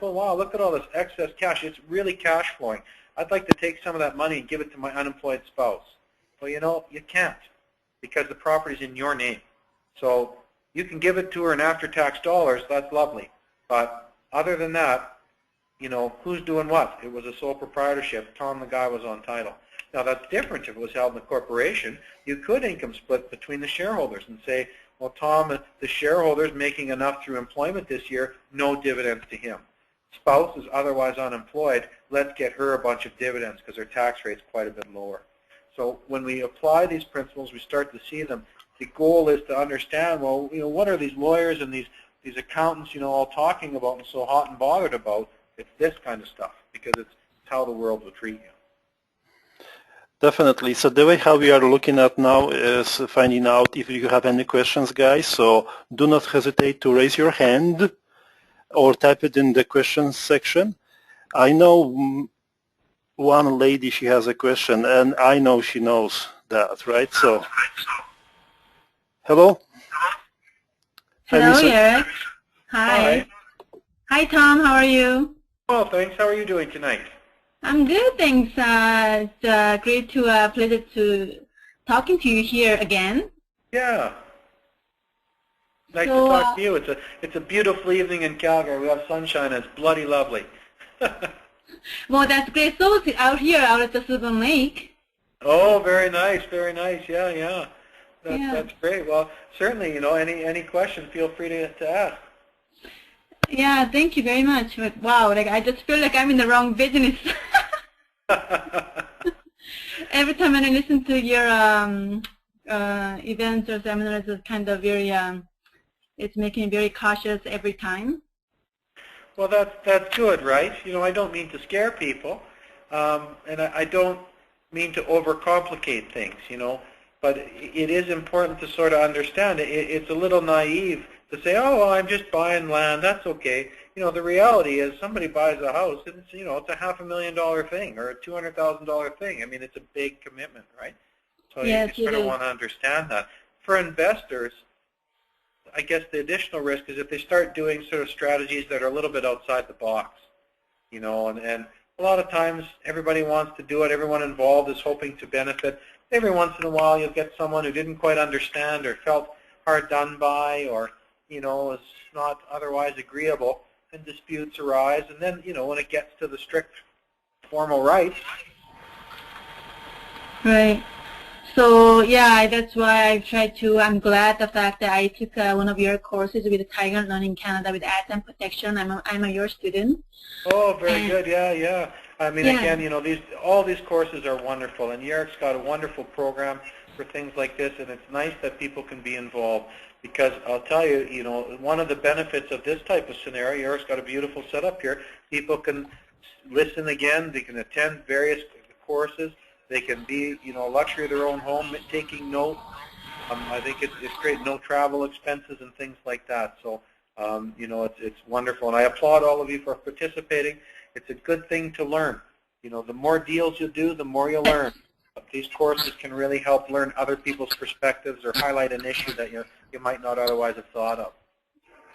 well, wow, look at all this excess cash. It's really cash flowing. I'd like to take some of that money and give it to my unemployed spouse. Well, you know, you can't because the property's in your name. So you can give it to her in after-tax dollars. That's lovely. But other than that, you know, who's doing what? It was a sole proprietorship. Tom, the guy, was on title. Now, that's different if it was held in a corporation. You could income split between the shareholders and say, well, Tom, the shareholder's making enough through employment this year, no dividends to him. Spouse is otherwise unemployed, let's get her a bunch of dividends because her tax rate's quite a bit lower. So when we apply these principles, we start to see them. The goal is to understand, well, you know, what are these lawyers and these accountants, you know, all talking about and so hot and bothered about? It's this kind of stuff because it's how the world will treat you. Definitely. So the way how we are looking at now is finding out if you have any questions, guys. So do not hesitate to raise your hand or type it in the questions section. I know one lady, she has a question, and I know she knows that, right? So, hello? Hello, Eric. Hi. Hi, Tom. How are you? Well, thanks. How are you doing tonight? I'm good, thanks. It's great to pleasure to talking to you here again. Yeah. Nice to talk to you. It's a beautiful evening in Calgary. We have sunshine. It's bloody lovely. Well, that's great. So out here, out at the Sylvan Lake. Oh, very nice, very nice. Yeah, yeah. That's great. Well, certainly, you know, any question, feel free to ask. Yeah, thank you very much. But wow, like I just feel like I'm in the wrong business. Every time when I listen to your events or seminars, it's kind of very, it's making me very cautious every time. Well, that's good, right? You know, I don't mean to scare people, and I don't mean to overcomplicate things, you know, but it is important to sort of understand it. It's a little naive to say, oh, well, I'm just buying land, that's okay. You know, the reality is somebody buys a house, and it's, you know, it's a $500,000 thing or a $200,000 thing. I mean, it's a big commitment, right? So yes, you sort of want to understand that. For investors, I guess the additional risk is if they start doing sort of strategies that are a little bit outside the box, you know, and a lot of times everybody wants to do it, everyone involved is hoping to benefit. Every once in a while you'll get someone who didn't quite understand or felt hard done by or, you know, is not otherwise agreeable, and disputes arise, and then, you know, when it gets to the strict formal rights. Right. So yeah, that's why I tried to. I'm glad the fact that I took one of your courses with Tiger Learning Canada with asset protection. I'm your student. Oh, very good. Yeah, yeah. I mean, again, you know, all these courses are wonderful, and Eric's got a wonderful program for things like this, and it's nice that people can be involved. Because I'll tell you, you know, one of the benefits of this type of scenario, Eric's got a beautiful setup here. People can listen again. They can attend various courses. They can be, you know, a luxury of their own home, taking notes. I think it's great, no travel expenses and things like that. So, you know, it's wonderful. And I applaud all of you for participating. It's a good thing to learn. You know, the more deals you do, the more you learn. These courses can really help learn other people's perspectives or highlight an issue that you might not otherwise have thought of.